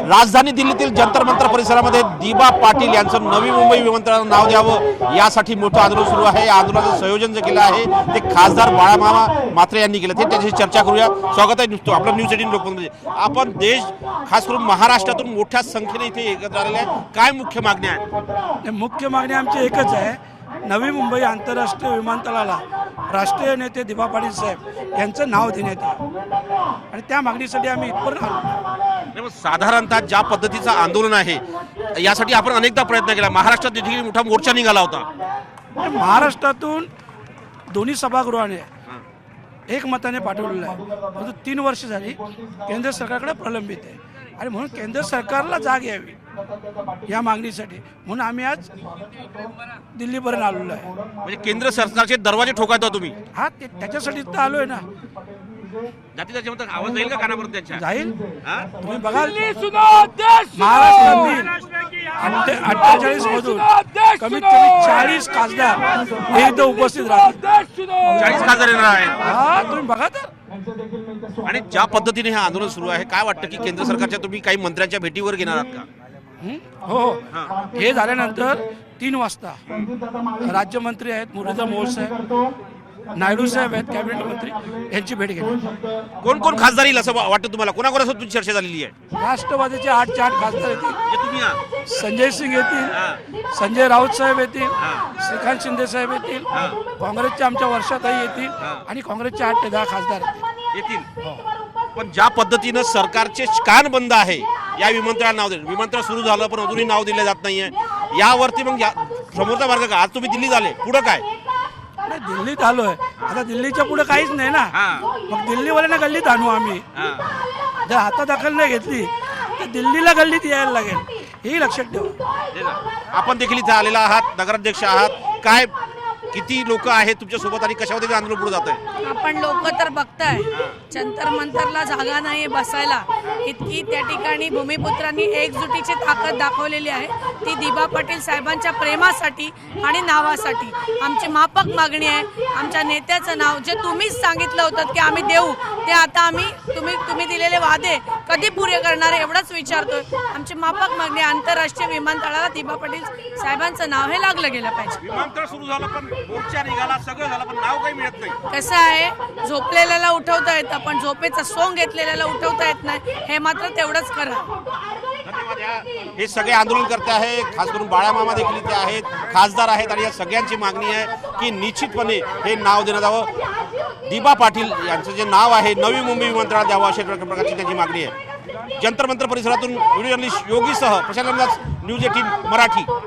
राजधानी दिल्लीतील जंतर मंतर परिसरामध्ये दिबा पाटील यांचं नवी मुंबई विमानतळाला नाव द्यावं यासाठी मोठं आंदोलन सुरू आहे। या आंदोलनाचं संयोजन जे केलं आहे ते खासदार बाळामामा म्हात्रे यांनी केलं। ते त्याच्याशी चर्चा करूया। स्वागत आहे आपलं न्यूज 18 लोकमतमध्ये। आपण देश खास करून महाराष्ट्रातून मोठ्या संख्येने इथे एकत्र आलेले आहे। काय मुख्य मागण्या आहेत? मुख्य मागणी आमची एकच आहे, नवी मुंबई आंतरराष्ट्रीय विमानतळाला राष्ट्रीय नेते दिबा पाटील साहेब यांचं नाव देण्यात यावं आणि त्या मागणीसाठी आम्ही इथपर्यंत आलो। साधारणतः ज्या पद्धतीचं आंदोलन आहे यासाठी आपण अनेकदा प्रयत्न केला। महाराष्ट्रात देखील मोठा मोर्चा निघाला होता। महाराष्ट्रातून दोन्ही सभागृहाने एकमताने पाठवलेलं आहे, परंतु 3 वर्ष झाली केंद्र सरकारकडे प्रलंबित आहे आणि म्हणून केंद्र सरकारला जाग यावी या मागणीसाठी म्हणून आम्ही आज दिल्लीपर्यंत आलेलो आहे। म्हणजे केंद्र सरकारचे दरवाजे ठोकायता तुम्ही? हा, त्याच्यासाठीच तर आलोय ना। जातीचा जेवण आवाज जाईल का कानापर्यंत त्यांच्या? जाईल, हा? तुम्ही बघाल महाराष्ट्रातील 48 मधून कमीत कमी 40 खासदार हे इथं उपस्थित राहतात। 40 खासदार येणार आहेत। हा, तुम्ही बघा तर। आणि ज्या पद्धतीने हे आंदोलन सुरू आहे, काय वाटतं की केंद्र सरकारच्या तुम्ही काही मंत्र्यांच्या भेटीवर घेणार आहात का? हो, हे झाल्यानंतर 3 वाजता राज्यमंत्री आहेत मुरलीधर मोहोळ साहेब, नायडू साहेब आहेत कॅबिनेट मंत्री, यांची भेट घेणार। कोण कोण खासदार येईल असं वाटतं तुम्हाला? कोणाकोणासोबत तुमची चर्चा झालेली आहे? राष्ट्रवादीचे 8 खासदार येतील, म्हणजे तुम्ही आहात? संजय सिंग येतील, संजय राऊत साहेब येतील, श्रीकांत शिंदे साहेब येतील, काँग्रेसचे आमच्या वर्षाताई येतील आणि काँग्रेसचे 8 ते 10 खासदार येतील। पण ज्या पद्धतीनं सरकारचे कान बंद आहे या विमानतळाला नाव दिलं, विमानतळ सुरू झालं पण अजूनही नाव दिलं जात नाहीये, यावरती मग समोरचा मार्ग का? आज तुम्ही दिल्ली झाले, पुढं काय? दिल्लीत आलोय, आता दिल्लीच्या पुढे काहीच नाही ना। मग दिल्लीवाल्यांना गल्लीत आणू आम्ही? जर हातादखल नाही घेतली तर दिल्लीला गल्लीत यायला लागेल, हेही लक्षात ठेवा। आपण देखील इथे आलेला आहात, नगराध्यक्ष आहात, काय किती लोक आहेत तुमच्या सोबत आणि कशामध्ये आंदोलन पुढे जात आहे? आपण लोक तर बघताय, जंतर मंतरला जागा नाही बसायला, इतकी त्या ठिकाणी भूमिपुत्रांनी एकजुटीची ताकद दाखवलेली आहे। ती दिबा पाटील साहेबांच्या प्रेमासाठी आणि नावासाठी आमची माफक मागणी आहे। आमच्या नेत्याचं नाव जे तुम्हीच सांगितलं होतं की आम्ही देऊ, ते आता आम्ही तुम्ही दिलेले वादे कधी पुरे करणार एवढंच विचारतोय। आमची माफक मागणी आंतरराष्ट्रीय विमानतळाला दिबा पाटील साहेबांचं नाव हे लागलं गेलं पाहिजे। विमानतळ सुरू झालं पण मोर्चा निघाला, सगळं झालं पण नाव काही मिळत नाही। कसं आहे, झोपलेल्याला उठवता येतं पण झोपेचा सोंग घेतलेल्याला उठवता येत नाही, हे मात्र तेवढंच करा। धन्यवाद। हे सगळे आंदोलनकर्ते आहे, खास करून बाळामामा देखील इथे आहेत, खासदार आहेत आणि या सगळ्यांची मागणी आहे की निश्चितपणे हे नाव देण्यात यावं। दिबा पाटील यांचं जे नाव आहे नवी मुंबई विमानतळात द्यावं अशा प्रकारची त्यांची मागणी आहे। जंतर मंतर परिसरातून व्हिडिओ जर्नलिस्ट योगीसह प्रशांत न्यूज 18 मराठी।